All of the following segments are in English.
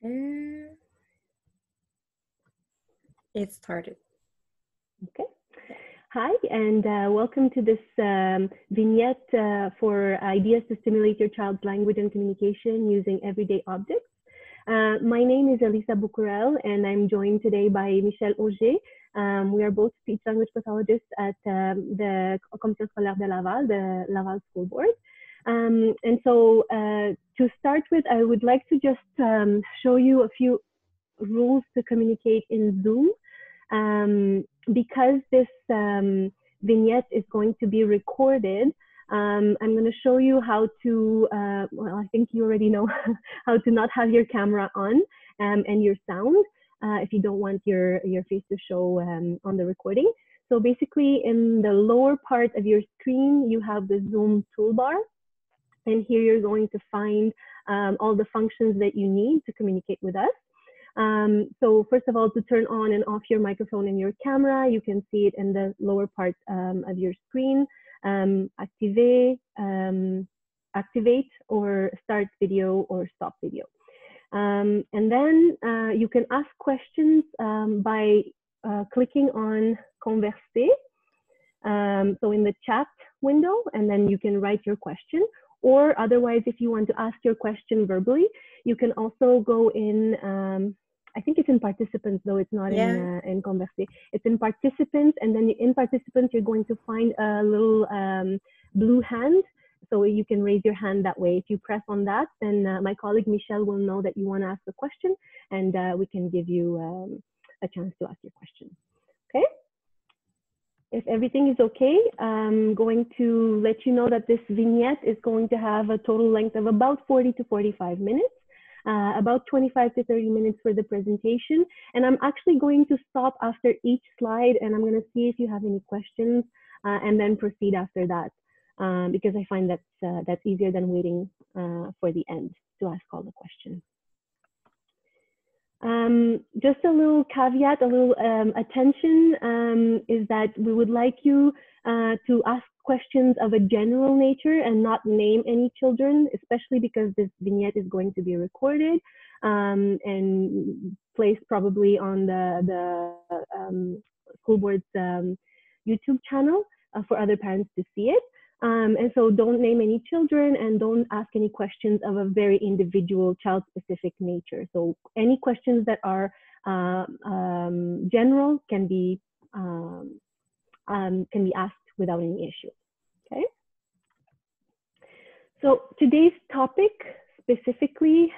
And it started. Okay. Hi, and welcome to this vignette for ideas to stimulate your child's language and communication using everyday objects. My name is Elisa Boucourel, and I'm joined today by Michel Auger. We are both speech language pathologists at the Commission Scolaire de Laval, the Laval School Board. And so to start with, I would like to just show you a few rules to communicate in Zoom. Because this vignette is going to be recorded, I'm going to show you how to, well, I think you already know how to not have your camera on and your sound if you don't want your face to show on the recording. So basically in the lower part of your screen, you have the Zoom toolbar. And here you're going to find all the functions that you need to communicate with us. So first of all, to turn on and off your microphone and your camera, you can see it in the lower part of your screen. Activate or start video or stop video. And then you can ask questions by clicking on Converser. So in the chat window, and then you can write your question. Or otherwise, if you want to ask your question verbally, you can also go in, I think it's in participants, though it's not in Converser. It's in participants, and then in participants, you're going to find a little blue hand. So you can raise your hand that way. If you press on that, then my colleague Michelle will know that you want to ask a question, and we can give you a chance to ask your question. Okay? If everything is okay, I'm going to let you know that this vignette is going to have a total length of about 40 to 45 minutes, about 25 to 30 minutes for the presentation. And I'm actually going to stop after each slide, and I'm going to see if you have any questions and then proceed after that, because I find that's easier than waiting for the end to ask all the questions. Just a little caveat, a little attention is that we would like you to ask questions of a general nature and not name any children, especially because this vignette is going to be recorded and placed probably on the school board's YouTube channel for other parents to see it. And so don't name any children and don't ask any questions of a very individual child-specific nature. So any questions that are general can be asked without any issue. Okay. So today's topic specifically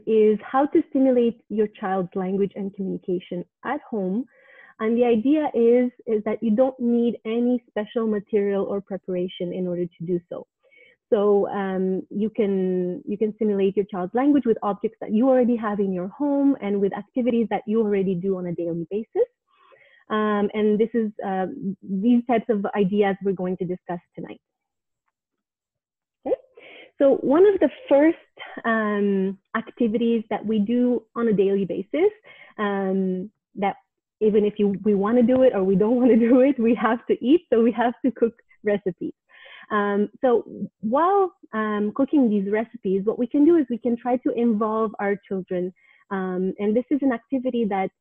is how to stimulate your child's language and communication at home. And the idea is that you don't need any special material or preparation in order to do so. So you can stimulate your child's language with objects that you already have in your home and with activities that you already do on a daily basis. And this is these types of ideas we're going to discuss tonight. Okay. So one of the first activities that we do on a daily basis that even if we want to do it or we don't want to do it, we have to eat, so we have to cook recipes. So while cooking these recipes, what we can do is we can try to involve our children. And this is an activity that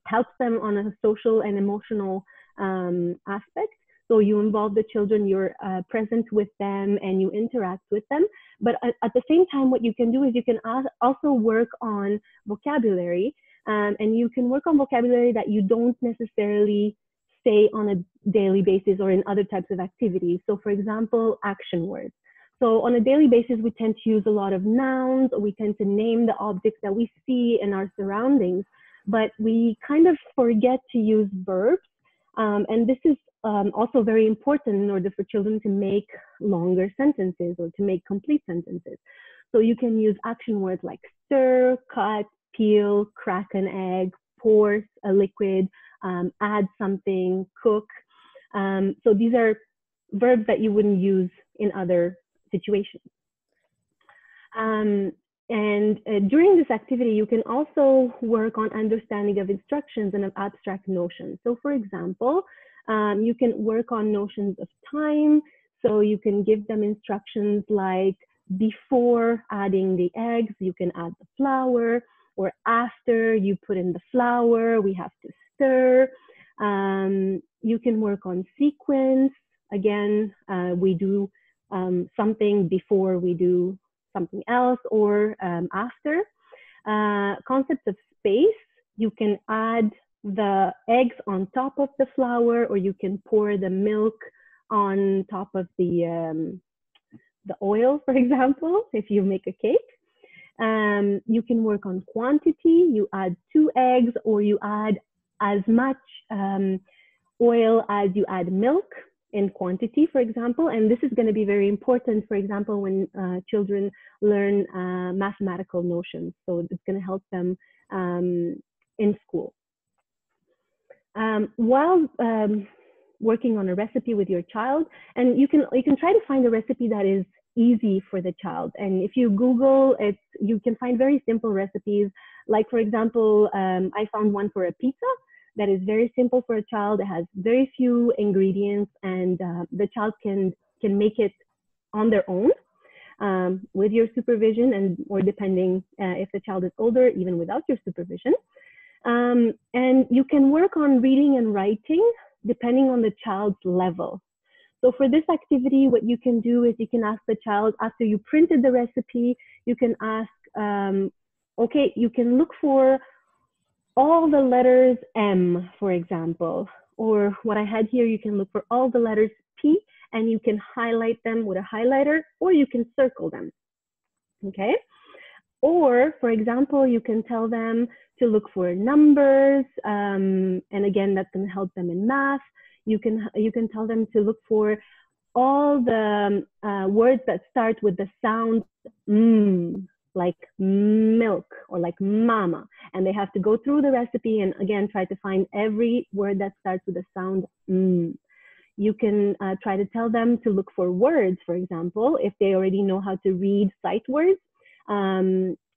helps them on a social and emotional aspect. So you involve the children, you're present with them, and you interact with them. But at the same time, what you can do is you can also work on vocabulary. And you can work on vocabulary that you don't necessarily say on a daily basis or in other types of activities. So for example, action words. So on a daily basis, we tend to use a lot of nouns, or we tend to name the objects that we see in our surroundings, but we kind of forget to use verbs. And this is also very important in order for children to make longer sentences or to make complete sentences. So you can use action words like stir, cut, peel, crack an egg, pour a liquid, add something, cook. So these are verbs that you wouldn't use in other situations. And during this activity, you can also work on understanding of instructions and of abstract notions. So for example, you can work on notions of time. So you can give them instructions like before adding the eggs, you can add the flour, or after you put in the flour, we have to stir. You can work on sequence. Again, we do something before we do something else, or after. Concept of space, you can add the eggs on top of the flour, or you can pour the milk on top of the oil, for example, if you make a cake. You can work on quantity. You add 2 eggs, or you add as much oil as you add milk in quantity, for example. And this is going to be very important, for example, when children learn mathematical notions. So it's going to help them in school. While working on a recipe with your child, and you can try to find a recipe that is easy for the child. And if you Google it, you can find very simple recipes. Like, for example, I found one for a pizza that is very simple for a child. It has very few ingredients, and the child can make it on their own with your supervision, and or depending if the child is older, even without your supervision. And you can work on reading and writing depending on the child's level. So for this activity, what you can do is you can ask the child, after you printed the recipe, you can ask, okay, you can look for all the letters M, for example, or what I had here, you can look for all the letters P, and you can highlight them with a highlighter, or you can circle them, okay? Or, for example, you can tell them to look for numbers, and again, that can help them in math. You can tell them to look for all the words that start with the sound like milk or like mama, and they have to go through the recipe and again try to find every word that starts with the sound You can try to tell them to look for words, for example, if they already know how to read sight words.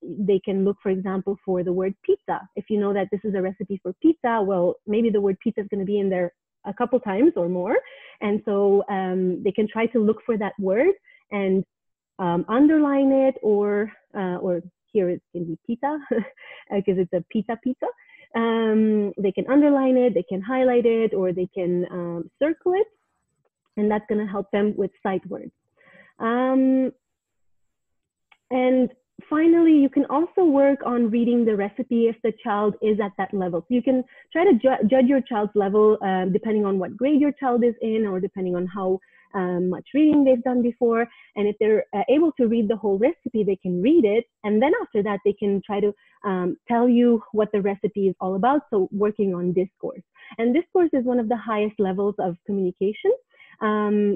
They can look, for example, for the word pizza. If you know that this is a recipe for pizza, well, maybe the word pizza is going to be in there a couple times or more. And so they can try to look for that word and underline it, or here it can be pizza because it's a pizza. They can underline it, they can highlight it, or they can circle it, and that's going to help them with sight words. And finally, you can also work on reading the recipe if the child is at that level. So you can try to judge your child's level depending on what grade your child is in, or depending on how much reading they've done before. And if they're able to read the whole recipe, they can read it. And then after that, they can try to tell you what the recipe is all about. So working on discourse. And discourse is one of the highest levels of communication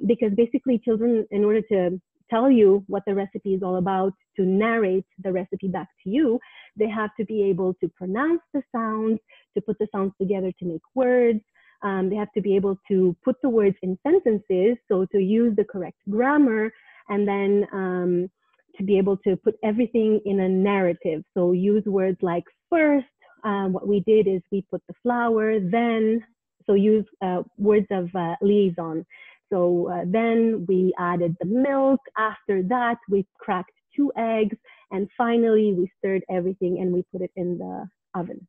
because basically children, in order to tell you what the recipe is all about, to narrate the recipe back to you, they have to be able to pronounce the sounds, to put the sounds together to make words. They have to be able to put the words in sentences, so to use the correct grammar, and then to be able to put everything in a narrative. So use words like first, what we did is we put the flour, then, so use words of liaison. So then we added the milk. After that, we cracked 2 eggs. And finally, we stirred everything and we put it in the oven.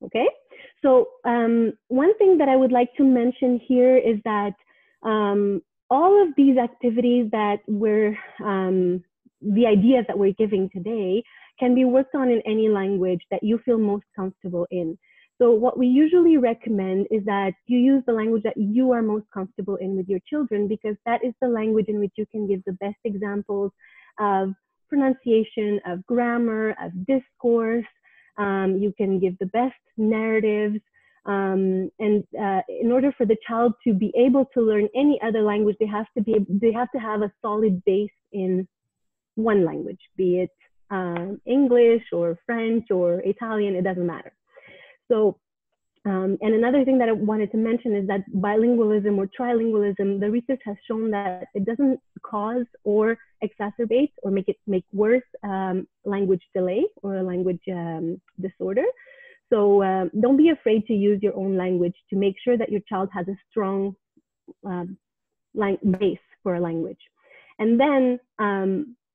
Okay, so one thing that I would like to mention here is that all of these activities that the ideas that we're giving today can be worked on in any language that you feel most comfortable in. So what we usually recommend is that you use the language that you are most comfortable in with your children, because that is the language in which you can give the best examples of pronunciation, of grammar, of discourse. You can give the best narratives. And in order for the child to be able to learn any other language, they have to have a solid base in one language, be it English or French or Italian, it doesn't matter. So, and another thing that I wanted to mention is that bilingualism or trilingualism, the research has shown that it doesn't cause or exacerbate or make worse language delay or language disorder. So don't be afraid to use your own language to make sure that your child has a strong base for a language. And then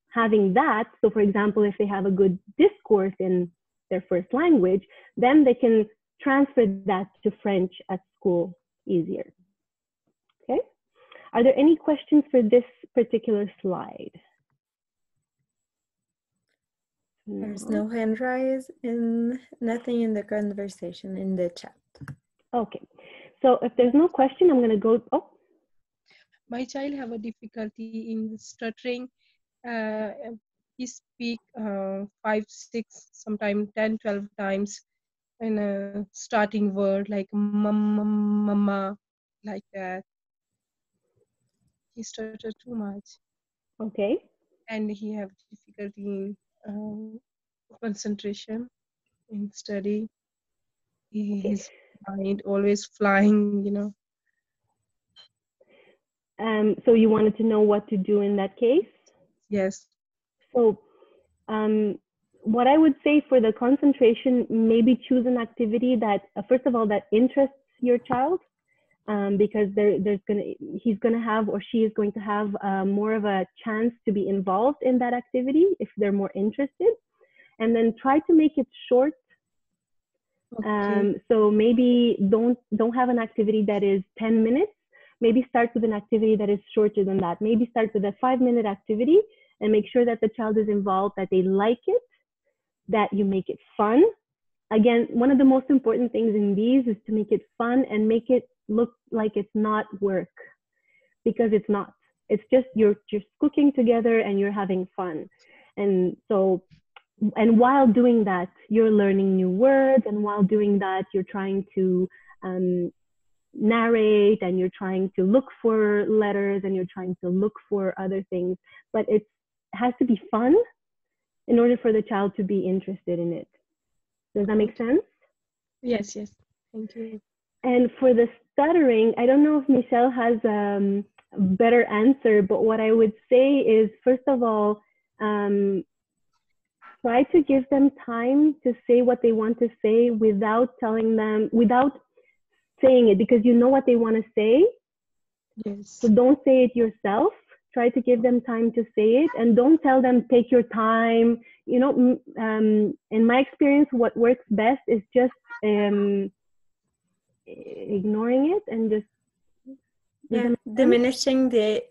having that, so for example, if they have a good discourse in their first language, then they can transfer that to French at school easier. Okay? Are there any questions for this particular slide? There's no hand raise and nothing in the conversation in the chat. Okay. So if there's no question, I'm going to go. Oh. My child have a difficulty in stuttering. He speak 5, 6, sometimes 10, 12 times in a starting word like mama, like that. He stuttered too much. Okay. And he have difficulty in concentration in study. His mind always flying, you know. So you wanted to know what to do in that case? Yes. So what I would say for the concentration, maybe choose an activity that, first of all, that interests your child, because he's gonna have, or she is going to have more of a chance to be involved in that activity if they're more interested. And then try to make it short. Okay. So maybe don't have an activity that is 10 minutes. Maybe start with an activity that is shorter than that. Maybe start with a 5-minute activity and make sure that the child is involved, that they like it, that you make it fun. Again, one of the most important things in these is to make it fun and make it look like it's not work, because it's not. It's just you're cooking together and you're having fun. And so, and while doing that, you're learning new words, and while doing that, you're trying to narrate, and you're trying to look for letters, and you're trying to look for other things. But it has to be fun in order for the child to be interested in it. Does that make sense? Yes, yes. Thank you. And for the stuttering, I don't know if Michelle has a better answer, but what I would say is, first of all, try to give them time to say what they want to say without telling them, without saying it, because you know what they want to say. Yes. So don't say it yourself. Try to give them time to say it, and don't tell them, take your time. You know, in my experience, what works best is just ignoring it and just diminishing the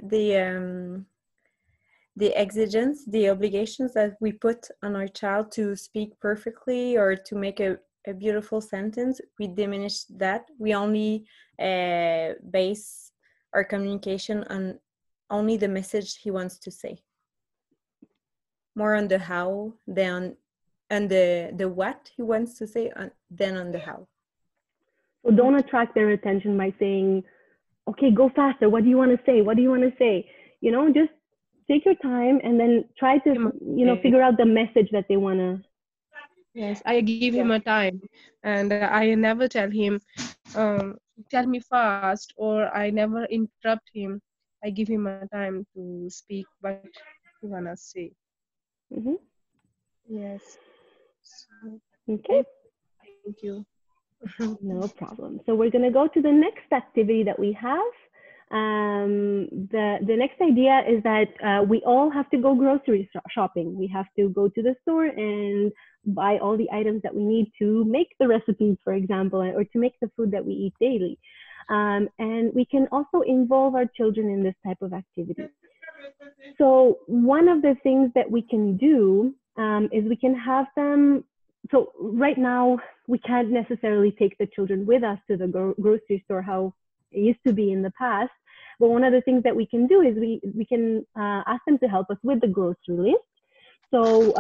exigence, the obligations that we put on our child to speak perfectly or to make a beautiful sentence. We diminish that. We only base our communication on only the message he wants to say. More on the how than on the what he wants to say than on the how. So don't attract their attention by saying, okay, go faster. What do you want to say? What do you want to say? You know, just take your time and then try to, you know, figure out the message that they want to. Yes, I give him a time, and I never tell him, tell me fast, or I never interrupt him. I give him a time to speak what he wanna say. Mm-hmm. Yes. So, okay. Thank you. No problem. So we're going to go to the next activity that we have. The next idea is that we all have to go grocery shopping. We have to go to the store and buy all the items that we need to make the recipes, for example, or to make the food that we eat daily. And we can also involve our children in this type of activity. So one of the things that we can do is we can have them. So right now, we can't necessarily take the children with us to the grocery store how it used to be in the past. But one of the things that we can do is we can ask them to help us with the grocery list. So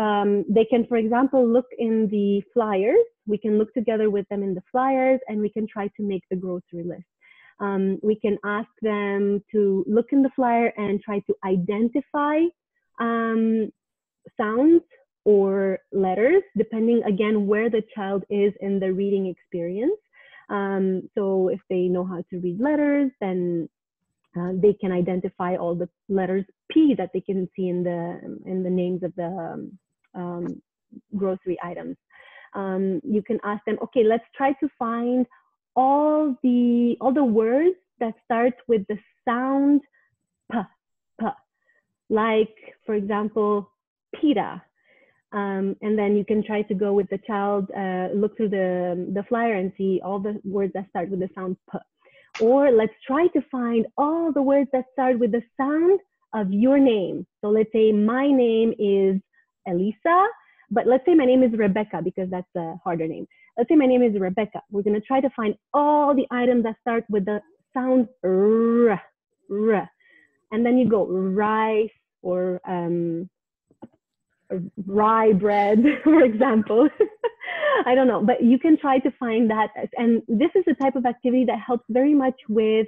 they can, for example, look in the flyers. We can look together with them in the flyers, and we can try to make the grocery list. We can ask them to look in the flyer and try to identify sounds or letters, depending again where the child is in the reading experience. So if they know how to read letters, then they can identify all the letters P that they can see in the names of the grocery items. You can ask them, okay, let's try to find all the words that start with the sound P, P. like, for example, pita. And then you can try to go with the child, look through the flyer and see all the words that start with the sound P. Or let's try to find all the words that start with the sound of your name. So let's say my name is Elisa, but let's say my name is Rebecca because that's a harder name. Let's say my name is Rebecca. We're going to try to find all the items that start with the sound R, R. And then you go rice or rye bread, for example. I don't know, but you can try to find that. And this is a type of activity that helps very much with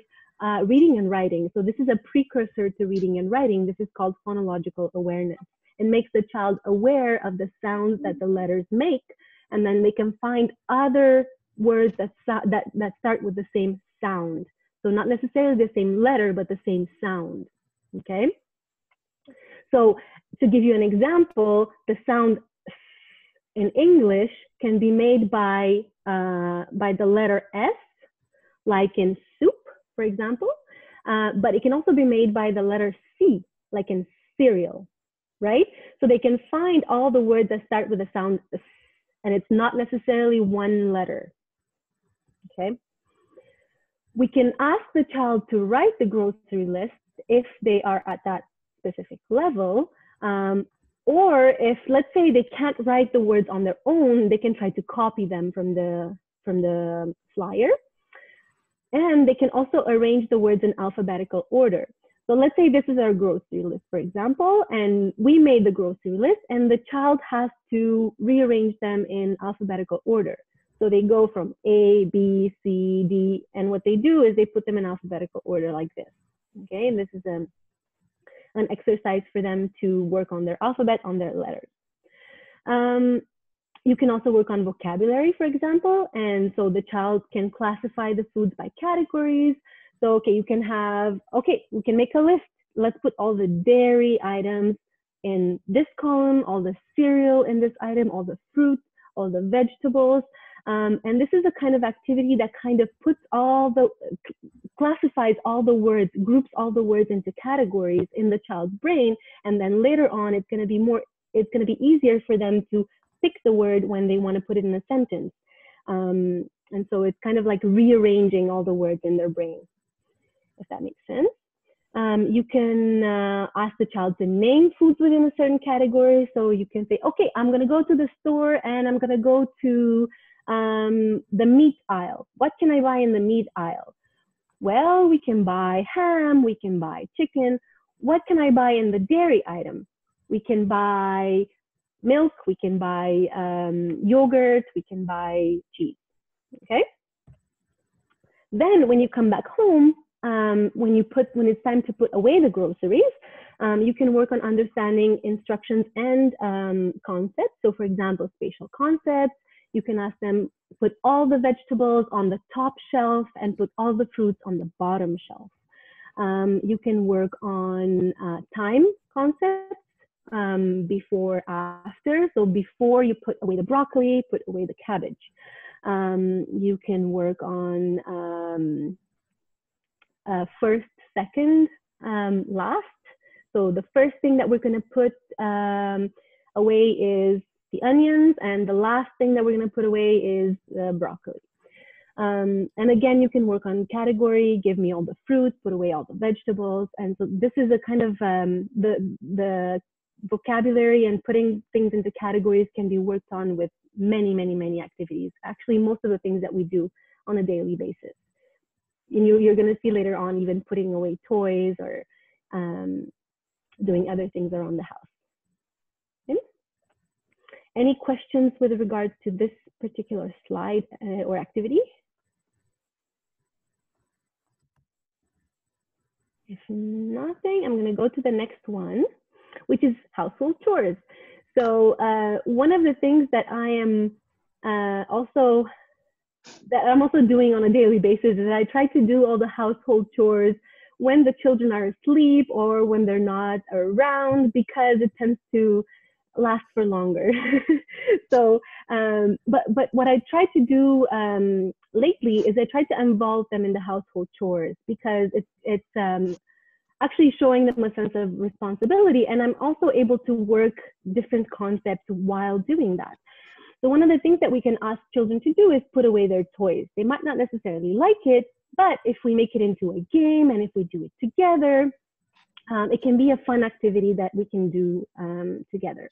reading and writing. So this is a precursor to reading and writing. This is called phonological awareness. It makes the child aware of the sounds that the letters make, and then they can find other words that start with the same sound. So not necessarily the same letter, but the same sound, okay? So to give you an example, the sound in English can be made by the letter S, like in soup, for example, but it can also be made by the letter C, like in cereal, right? So they can find all the words that start with the sound S, and it's not necessarily one letter, okay? We can ask the child to write the grocery list if they are at that specific level, or if, let's say, they can't write the words on their own, they can try to copy them from the flyer. And they can also arrange the words in alphabetical order. So let's say this is our grocery list, for example, and we made the grocery list, and the child has to rearrange them in alphabetical order. So they go from A, B, C, D, and what they do is they put them in alphabetical order like this. Okay, and this is an exercise for them to work on their alphabet, on their letters. You can also work on vocabulary, for example, and so the child can classify the foods by categories. So, okay, you can have, okay, we can make a list. Let's put all the dairy items in this column, all the cereal in this item, all the fruits, all the vegetables. And this is a kind of activity that kind of puts classifies all the words, groups all the words into categories in the child's brain. And then later on, it's going to be easier for them to pick the word when they want to put it in a sentence. And so it's kind of like rearranging all the words in their brain, if that makes sense. You can ask the child to name foods within a certain category. So you can say, okay, I'm going to go to the store and I'm going to go to the meat aisle. What can I buy in the meat aisle? Well, we can buy ham, we can buy chicken. What can I buy in the dairy item? We can buy milk, we can buy yogurt, we can buy cheese, okay? Then when you come back home, when it's time to put away the groceries, you can work on understanding instructions and concepts. So for example, spatial concepts, you can ask them, put all the vegetables on the top shelf and put all the fruits on the bottom shelf. You can work on time concepts, before, after. So before you put away the broccoli, put away the cabbage. You can work on first, second, last. So the first thing that we're going to put away is the onions, and the last thing that we're going to put away is the broccoli. And again, you can work on category, give me all the fruits, put away all the vegetables. And so this is a kind of the vocabulary and putting things into categories can be worked on with many, many, many activities. Actually, most of the things that we do on a daily basis. And you're going to see later on even putting away toys or doing other things around the house. Okay? Any questions with regards to this particular slide or activity? If nothing, I'm going to go to the next one, which is household chores. So one of the things that I'm also doing on a daily basis is I try to do all the household chores when the children are asleep or when they're not around, because it tends to last for longer. So, but what I try to do lately is I try to involve them in the household chores, because it's actually showing them a sense of responsibility. And I'm also able to work different concepts while doing that. So one of the things that we can ask children to do is put away their toys. They might not necessarily like it, but if we make it into a game and if we do it together, it can be a fun activity that we can do together.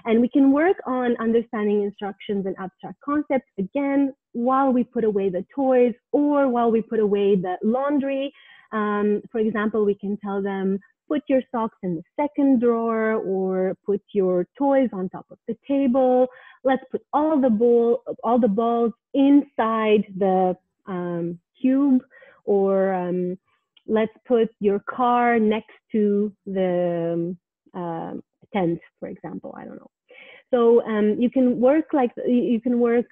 And we can work on understanding instructions and abstract concepts, again, while we put away the toys or while we put away the laundry. For example, we can tell them, put your socks in the second drawer, or put your toys on top of the table. Let's put all the balls inside the cube, or let's put your car next to the tent, for example. I don't know. So you can work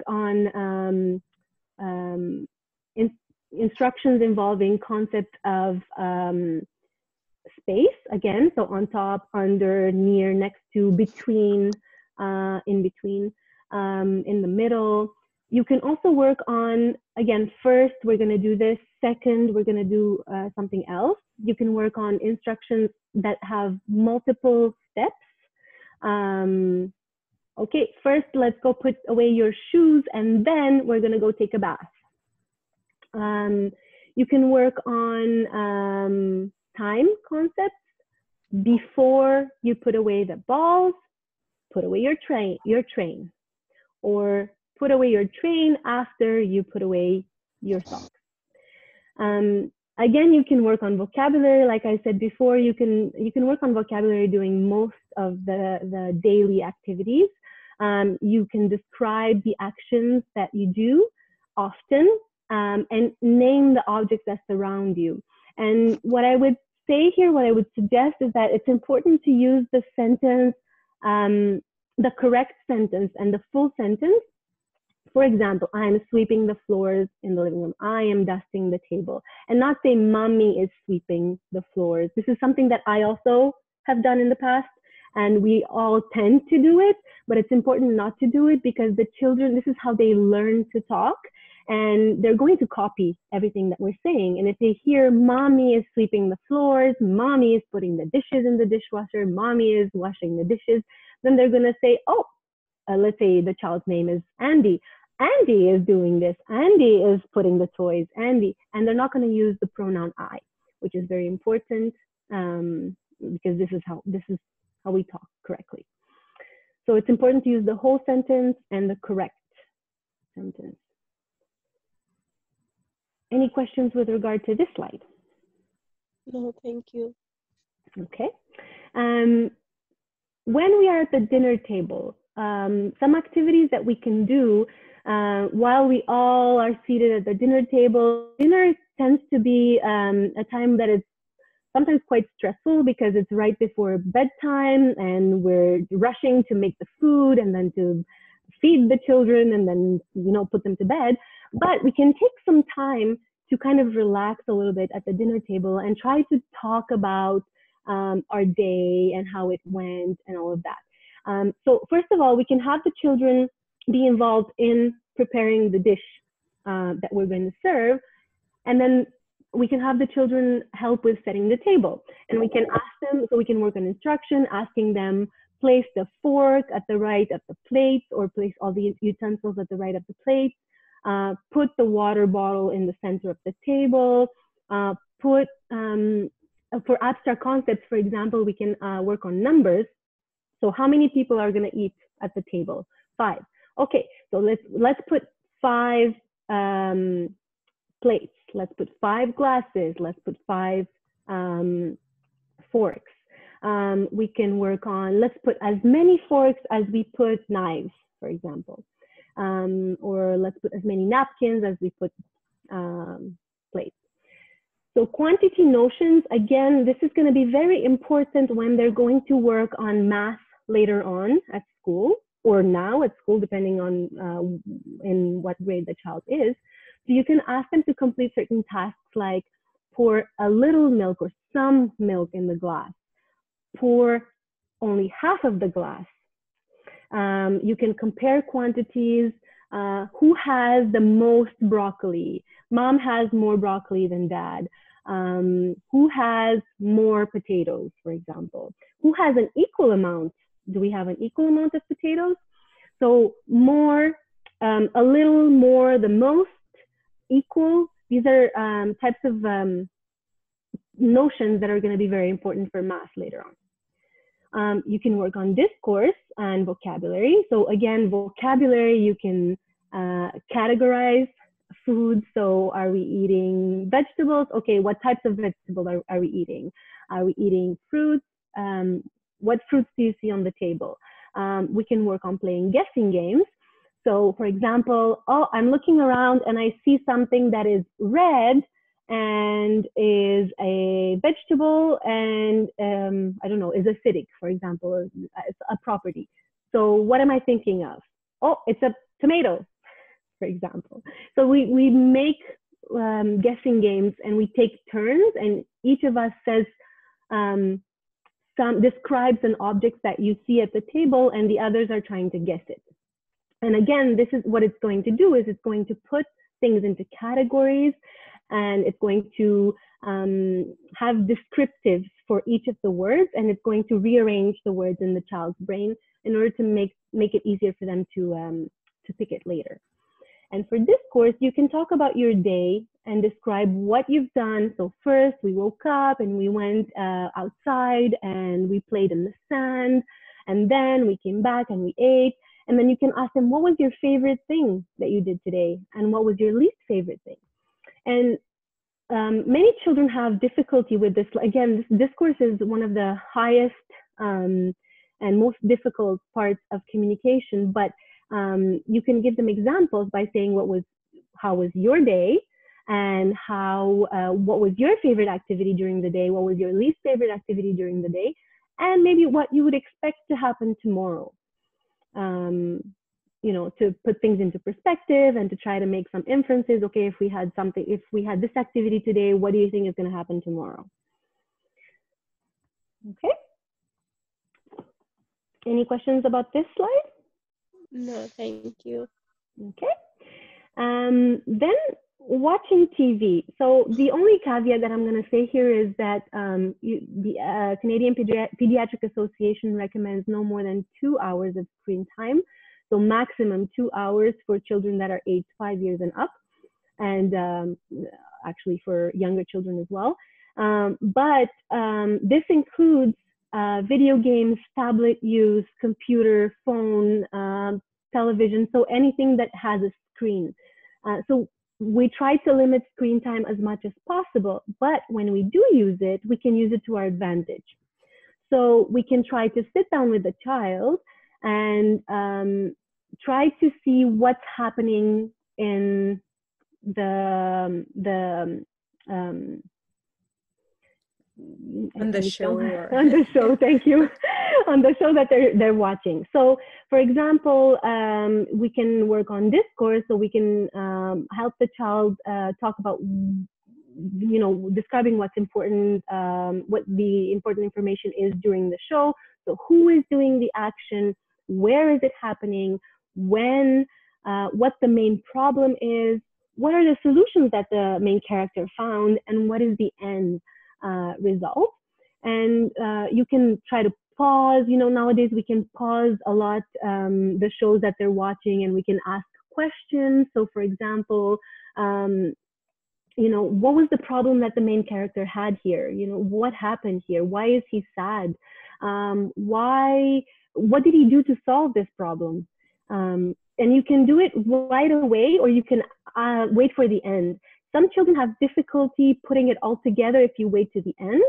on instructions involving concept of space, again, so on top, under, near, next to, between, in between, in the middle. You can also work on, again, first we're going to do this, second we're going to do something else. You can work on instructions that have multiple steps. Okay, first let's go put away your shoes and then we're going to go take a bath. You can work on time concepts. Before you put away the balls, put away your train, or put away your train after you put away your socks. Again, you can work on vocabulary. Like I said before, you can work on vocabulary doing most of the daily activities. You can describe the actions that you do often, and name the objects that surround you. And what I would say here, what I would suggest is that it's important to use the sentence, the correct sentence and the full sentence. For example, I am sweeping the floors in the living room. I am dusting the table. And not say, mommy is sweeping the floors. This is something that I also have done in the past, and we all tend to do it, but it's important not to do it because the children, this is how they learn to talk, and they're going to copy everything that we're saying. And if they hear mommy is sweeping the floors, mommy is putting the dishes in the dishwasher, mommy is washing the dishes, then they're going to say, oh, let's say the child's name is Andy. Andy is doing this. Andy is putting the toys. Andy. And they're not going to use the pronoun I, which is very important because this is how we talk correctly. So it's important to use the whole sentence and the correct sentence. Any questions with regard to this slide? No, thank you. Okay. When we are at the dinner table, some activities that we can do while we all are seated at the dinner table. Dinner tends to be a time that is sometimes quite stressful because it's right before bedtime and we're rushing to make the food and then to feed the children and then, you know, put them to bed. But we can take some time to kind of relax a little bit at the dinner table and try to talk about our day and how it went and all of that. So first of all, we can have the children be involved in preparing the dish that we're going to serve. And then we can have the children help with setting the table. And we can ask them, so we can work on instruction, asking them, place the fork at the right of the plate, or place all the utensils at the right of the plate. Put the water bottle in the center of the table. For abstract concepts, for example, we can work on numbers. So how many people are going to eat at the table? 5. Okay, so let's put 5 plates. Let's put 5 glasses. Let's put 5 forks. We can work on, let's put as many forks as we put knives, for example. Or let's put as many napkins as we put plates. So quantity notions, again, this is going to be very important when they're going to work on math later on at school, or now at school, depending on in what grade the child is. So you can ask them to complete certain tasks like pour a little milk or some milk in the glass, pour only half of the glass. You can compare quantities. Who has the most broccoli? Mom has more broccoli than dad. Who has more potatoes, for example? Who has an equal amount? Do we have an equal amount of potatoes? So more, a little more, the most, equal. These are types of notions that are going to be very important for math later on. You can work on discourse and vocabulary. So again, vocabulary, you can categorize foods. So are we eating vegetables? Okay, what types of vegetables are we eating? Are we eating fruits? What fruits do you see on the table? We can work on playing guessing games. So for example, oh, I'm looking around and I see something that is red and is a vegetable and I don't know, is acidic, for example, it's a property. So what am I thinking of? Oh, it's a tomato, for example. So we make guessing games and we take turns, and each of us says describes an object that you see at the table, and the others are trying to guess it. And again, this is what it's going to do, is it's going to put things into categories, and it's going to have descriptives for each of the words, and it's going to rearrange the words in the child's brain in order to make it easier for them to pick it later. And for discourse, you can talk about your day and describe what you've done. So first, we woke up and we went outside and we played in the sand, and then we came back and we ate. And then you can ask them, what was your favorite thing that you did today? And what was your least favorite thing? And many children have difficulty with this. Again, this discourse is one of the highest and most difficult parts of communication, but you can give them examples by saying how was your day, and what was your favorite activity during the day, what was your least favorite activity during the day, and maybe what you would expect to happen tomorrow. You know, to put things into perspective and to try to make some inferences. Okay, if we had this activity today, what do you think is going to happen tomorrow? Okay. Any questions about this slide? No, thank you. Okay. Then watching TV. So the only caveat that I'm going to say here is that the Canadian Pediatric Association recommends no more than 2 hours of screen time. So maximum 2 hours for children that are aged 5 years and up, and actually for younger children as well. But this includes video games, tablet use, computer, phone, television, so anything that has a screen. So we try to limit screen time as much as possible, but when we do use it, we can use it to our advantage. So we can try to sit down with the child and try to see what's happening in on the show. Thank you. On the show that they're watching. So for example, we can work on discourse, so we can help the child talk about, you know, describing what's important, what the important information is during the show. So who is doing the action, where is it happening, when, what the main problem is, what are the solutions that the main character found, and what is the end result. And you can try to pause. You know, nowadays we can pause a lot the shows that they're watching, and we can ask questions. So for example, you know, what was the problem that the main character had here? You know, what happened here? Why is he sad? What did he do to solve this problem? And you can do it right away, or you can wait for the end. Some children have difficulty putting it all together if you wait to the end.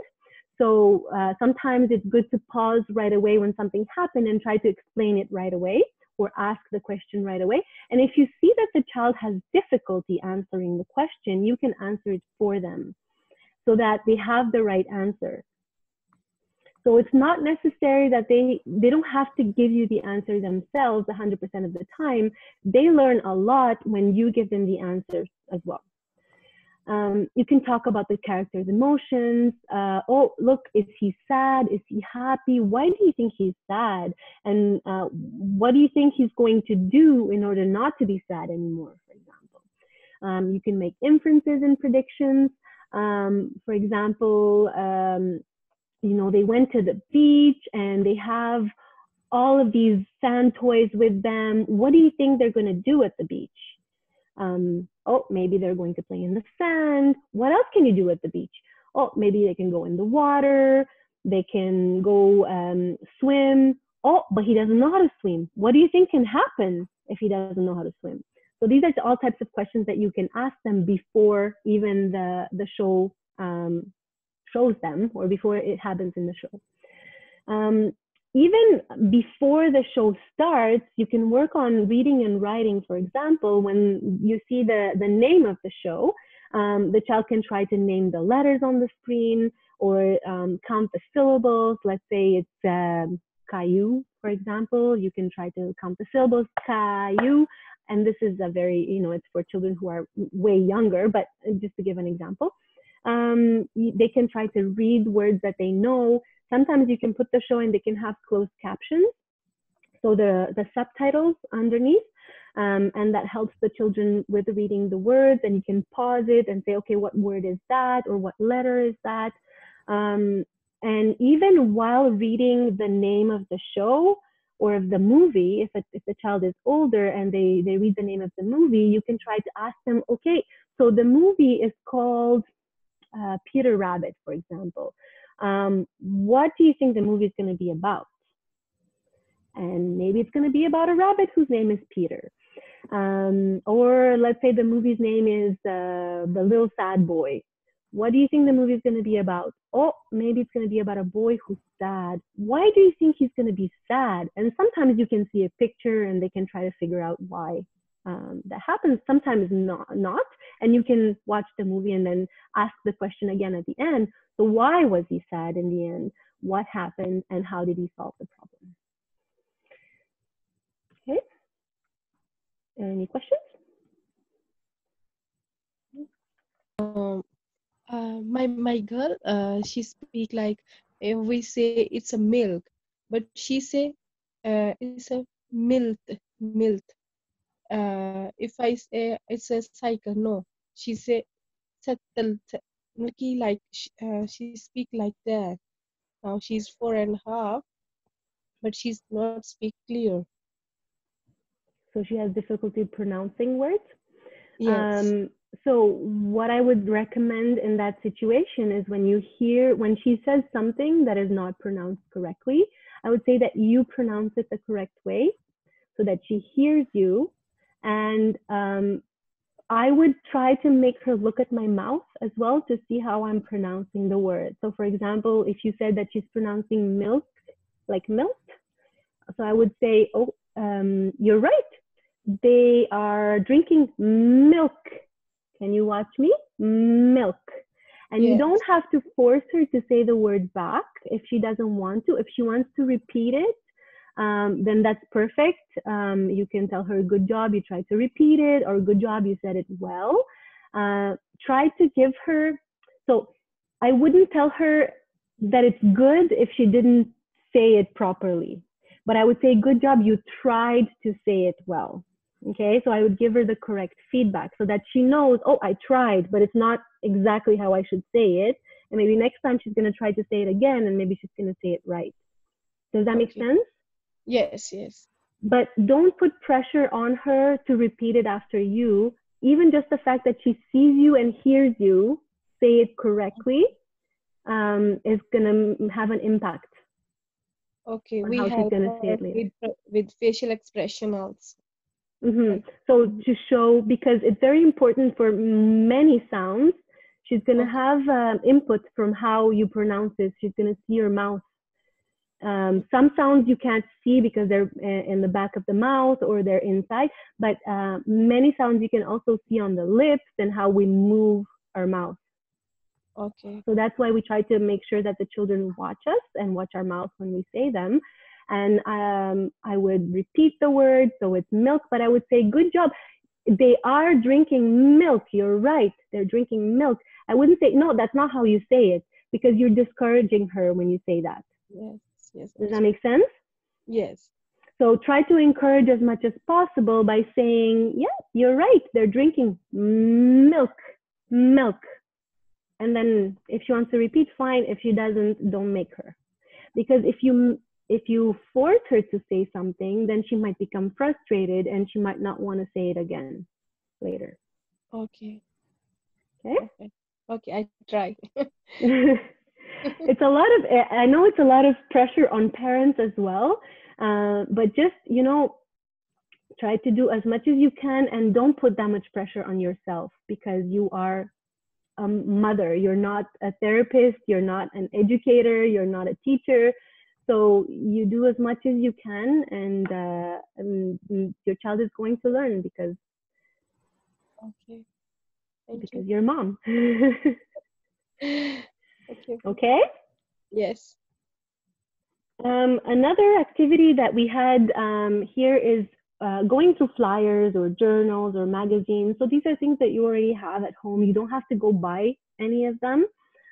So sometimes it's good to pause right away when something happened and try to explain it right away, or ask the question right away. And if you see that the child has difficulty answering the question, you can answer it for them so that they have the right answer. So it's not necessary that they don't have to give you the answer themselves 100% of the time. They learn a lot when you give them the answers as well. You can talk about the character's emotions. Oh, look, is he sad? Is he happy? Why do you think he's sad? And what do you think he's going to do in order not to be sad anymore, for example? You can make inferences and predictions. For example, you know, they went to the beach and they have all of these sand toys with them. What do you think they're going to do at the beach? Oh, maybe they're going to play in the sand. What else can you do at the beach? Oh, maybe they can go in the water. They can go swim. Oh, but he doesn't know how to swim. What do you think can happen if he doesn't know how to swim? So these are all types of questions that you can ask them before even the show shows them, or before it happens in the show. Even before the show starts, you can work on reading and writing. For example, when you see the name of the show, the child can try to name the letters on the screen, or count the syllables. Let's say it's Caillou, for example. You can try to count the syllables, Caillou. And this is a very, you know, it's for children who are way younger, but just to give an example. They can try to read words that they know. Sometimes you can put the show and they can have closed captions, so the subtitles underneath, and that helps the children with reading the words. And you can pause it and say, okay, what word is that, or what letter is that? And even while reading the name of the show or of the movie, if the child is older and they read the name of the movie, you can try to ask them, okay, so the movie is called Peter Rabbit, for example. What do you think the movie is going to be about? And maybe it's going to be about a rabbit whose name is Peter. Or let's say the movie's name is The Little Sad Boy. What do you think the movie is going to be about? Oh, maybe it's going to be about a boy who's sad. Why do you think he's going to be sad? And sometimes you can see a picture and they can try to figure out why that happens. Sometimes not. And you can watch the movie and then ask the question again at the end. So why was he sad in the end? What happened and how did he solve the problem? Okay. Any questions? My girl, she speak like, we say it's a milk, but she say it's a milk. If I say it's a cycle, no, she say settle, like she speak like that. Now she's 4.5, but she's not speak clear. So she has difficulty pronouncing words? Yes. So what I would recommend in that situation is when she says something that is not pronounced correctly, I would say that you pronounce it the correct way so that she hears you. And I would try to make her look at my mouth as well to see how I'm pronouncing the word. So for example, if you said that she's pronouncing milk, like milk, so I would say, oh, you're right. They are drinking milk. Can you watch me? Milk. And Yes. You don't have to force her to say the word back if she doesn't want to. If she wants to repeat it, then that's perfect. You can tell her, good job, you tried to repeat it, or good job, you said it well. Try to give her, so I wouldn't tell her that it's good if she didn't say it properly, but I would say, good job, you tried to say it well. Okay, so I would give her the correct feedback so that she knows, oh, I tried, but it's not exactly how I should say it. And maybe next time she's going to try to say it again, and maybe she's going to say it right. Does that make sense? Yes, yes. But don't put pressure on her to repeat it after you. Even just the fact that she sees you and hears you say it correctly is going to have an impact. Okay, on we how have she's going to say it later. with facial expression also. So to show, because it's very important for many sounds, she's going to have input from how you pronounce it. She's going to see your mouth. Some sounds you can't see because they're in the back of the mouth or they're inside, but many sounds you can also see on the lips and how we move our mouth. Okay. So that's why we try to make sure that the children watch us and watch our mouth when we say them. And I would repeat the word, so it's milk, but I would say, good job. They are drinking milk. You're right. They're drinking milk. I wouldn't say, no, that's not how you say it, because you're discouraging her when you say that. Yes, yes. Does that make sense? Yes. So try to encourage as much as possible by saying, yes, you're right. They're drinking milk, milk. And then if she wants to repeat, fine. If she doesn't, don't make her. Because if you force her to say something, then she might become frustrated and she might not want to say it again later. Okay. Okay? Okay. Okay, I try. It's a lot of, I know it's a lot of pressure on parents as well, but just, you know, try to do as much as you can and don't put that much pressure on yourself, because you are a mother. You're not a therapist, you're not an educator, you're not a teacher. So you do as much as you can, and your child is going to learn because Okay. Thank you. you're mom. Okay. Okay. Yes. Another activity that we had here is going through flyers or journals or magazines. So these are things that you already have at home. You don't have to go buy any of them.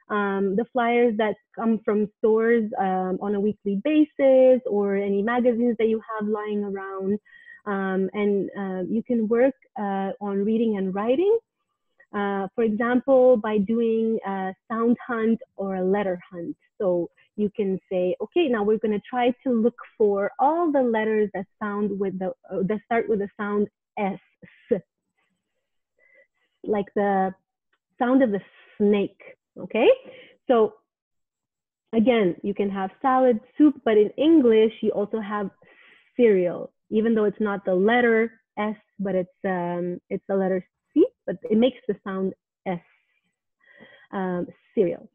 The flyers that come from stores on a weekly basis, or any magazines that you have lying around. And you can work on reading and writing. For example, by doing a sound hunt or a letter hunt. So you can say, okay, now we're going to try to look for all the letters that sound with that start with the sound S, like the sound of the snake. Okay, so again, you can have salad, soup, but in English you also have cereal, even though it's not the letter S, but it's the letter C, but it makes the sound S. Cereal.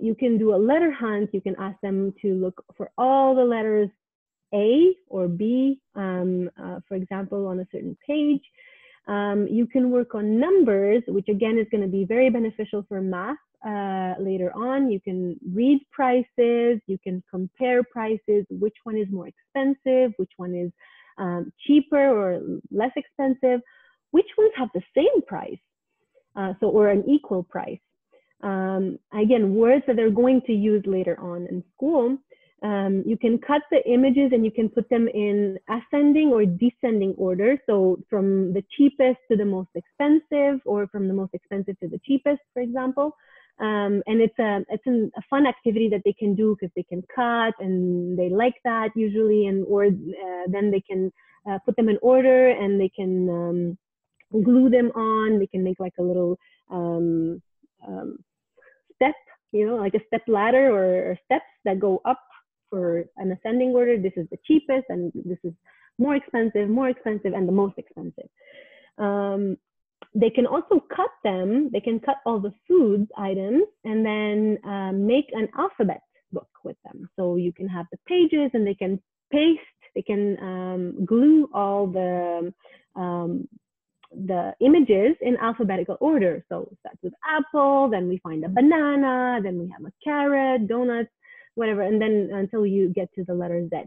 You can do a letter hunt. You can ask them to look for all the letters A or B, for example, on a certain page. You can work on numbers, which again is going to be very beneficial for math later on. You can read prices. You can compare prices. Which one is more expensive? Which one is cheaper or less expensive? Which ones have the same price? Or an equal price. Again, words that they're going to use later on in school. You can cut the images and you can put them in ascending or descending order. So from the cheapest to the most expensive, or from the most expensive to the cheapest, for example. And it's a fun activity that they can do because they can cut, and they like that usually, and or then they can put them in order, and they can glue them on. They can make like a little step, you know, like a step ladder or steps that go up for an ascending order. This is the cheapest, and this is more expensive, and the most expensive. They can also cut them. They can cut all the food items and then make an alphabet book with them. So you can have the pages, and they can paste. They can glue all the images in alphabetical order. So it starts with apple, then we find a banana, then we have a carrot, donuts, whatever, and then until you get to the letter Z.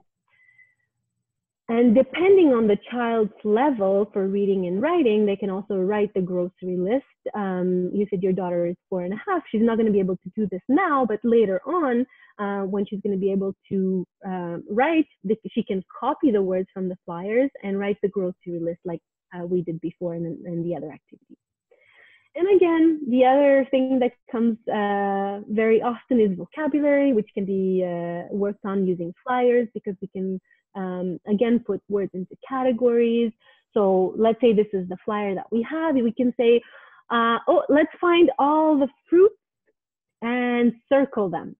And depending on the child's level for reading and writing, they can also write the grocery list. You said your daughter is 4.5. She's not going to be able to do this now, but later on, when she's going to be able to write, she can copy the words from the flyers and write the grocery list like we did before in the other activity. And again, the other thing that comes very often is vocabulary, which can be worked on using flyers, because we can, again, put words into categories. So let's say this is the flyer that we have. We can say, oh, let's find all the fruits and circle them.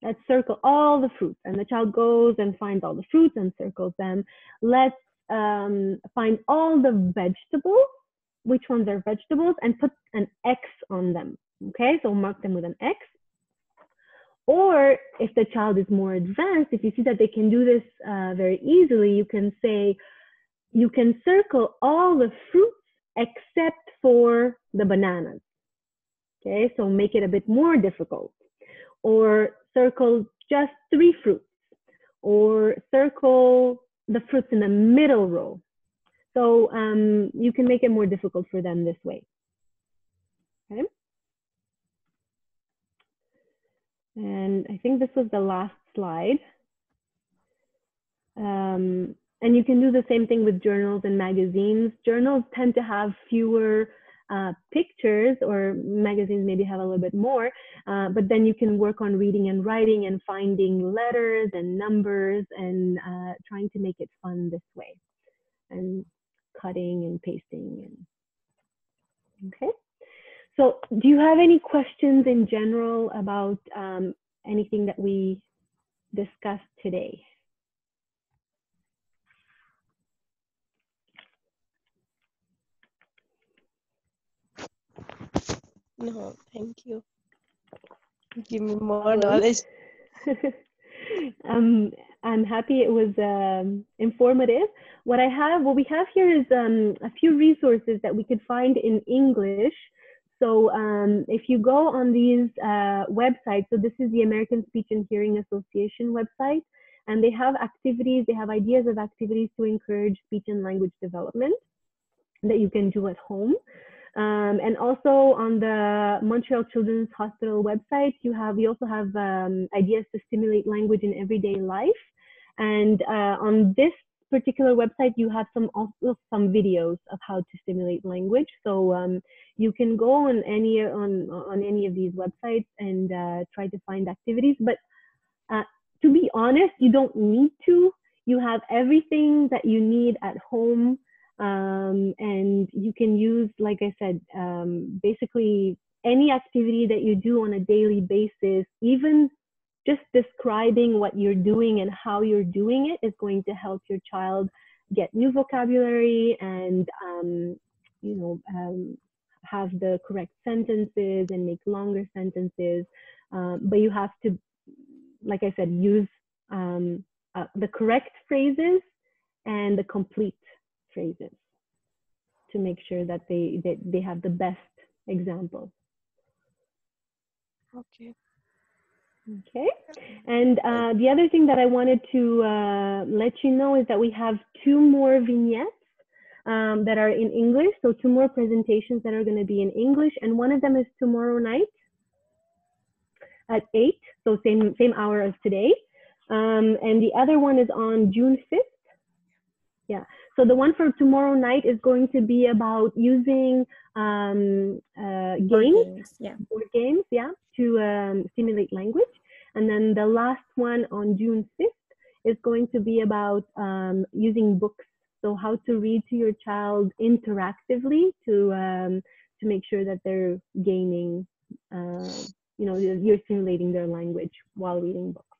Let's circle all the fruits. And the child goes and finds all the fruits and circles them. Let's find all the vegetables, which ones are vegetables, and put an X on them. Okay, so mark them with an X. Or if the child is more advanced, if you see that they can do this very easily, you can say, you can circle all the fruits except for the bananas. Okay, so make it a bit more difficult. Or circle just 3 fruits. Or circle the fruits in the middle row. So you can make it more difficult for them this way. Okay. And I think this was the last slide. And you can do the same thing with journals and magazines. Journals tend to have fewer pictures, or magazines maybe have a little bit more, but then you can work on reading and writing and finding letters and numbers and trying to make it fun this way, and cutting and pasting. And okay. So do you have any questions in general about anything that we discussed today? No, thank you. Give me more knowledge. I'm happy it was informative. What we have here is a few resources that we could find in English. So if you go on these websites, so this is the American Speech and Hearing Association website, and they have activities, they have ideas of activities to encourage speech and language development that you can do at home. And also on the Montreal Children's Hospital website, we also have ideas to stimulate language in everyday life. And on this particular website, you have also some videos of how to stimulate language. So you can go on any of these websites and try to find activities. But to be honest, you don't need to. You have everything that you need at home. And you can use, like I said, basically any activity that you do on a daily basis, even just describing what you're doing and how you're doing it is going to help your child get new vocabulary and, have the correct sentences and make longer sentences. But you have to, like I said, use the correct phrases and the complete phrases to make sure that they have the best example. Okay. Okay. And the other thing that I wanted to let you know is that we have 2 more vignettes that are in English. So 2 more presentations that are going to be in English, and one of them is tomorrow night at 8, so same hour as today. And the other one is on June 5th. Yeah. So the one for tomorrow night is going to be about using board games, to stimulate language. And then the last one on June 5th is going to be about using books. So how to read to your child interactively to make sure that they're gaining, you're stimulating their language while reading books.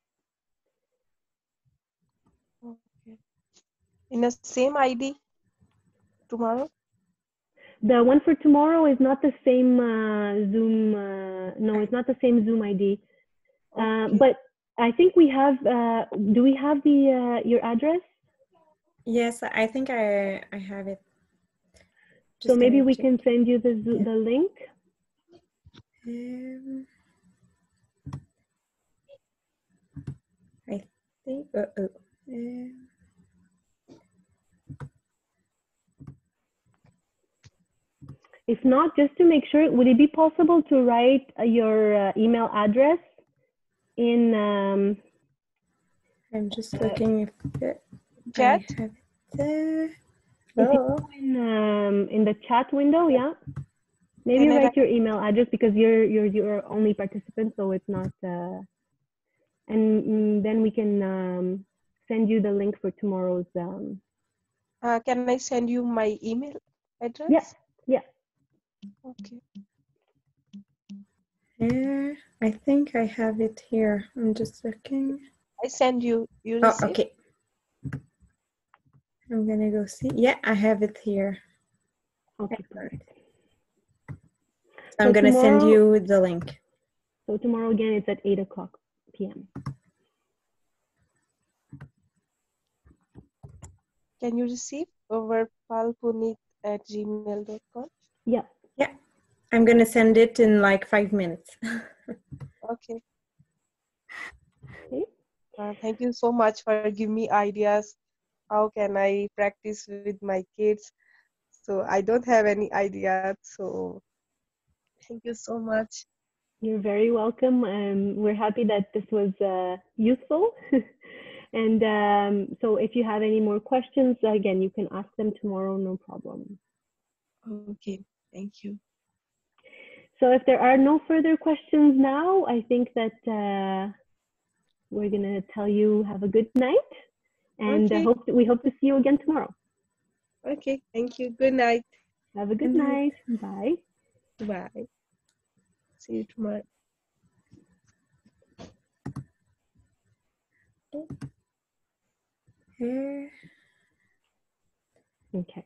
Okay. In the same ID tomorrow? The one for tomorrow is not the same Zoom. No, it's not the same Zoom ID. Okay. But I think we have. Do we have your address? Yes, I think I have it. Just so maybe we can send you the link. I think. If not, just to make sure, would it be possible to write your email address in? I'm just looking if chat. I have it there. In the chat window, yeah. Maybe write your email address because you're only participant, so it's not. And then we can send you the link for tomorrow's. Can I send you my email address? Yeah. Yeah. Okay. I think I have it here. I'm just looking. I send you. You receive? Oh, okay. I'm gonna go see. Yeah, I have it here. Okay, perfect. So I'm gonna send you the link. So tomorrow again, it's at 8:00 p.m. Can you receive over palpunit@gmail.com? Yeah. Yeah. I'm gonna send it in like 5 minutes. Okay. Thank you so much for giving me ideas. How can I practice with my kids? So I don't have any idea. So thank you so much. You're very welcome. We're happy that this was useful. And so if you have any more questions, again, you can ask them tomorrow, no problem. Okay. Thank you. So if there are no further questions now, I think that we're going to tell you have a good night, and Okay. we hope to see you again tomorrow. Okay, thank you. Good night. Have a good night. Bye. Bye. See you tomorrow. Here. Okay.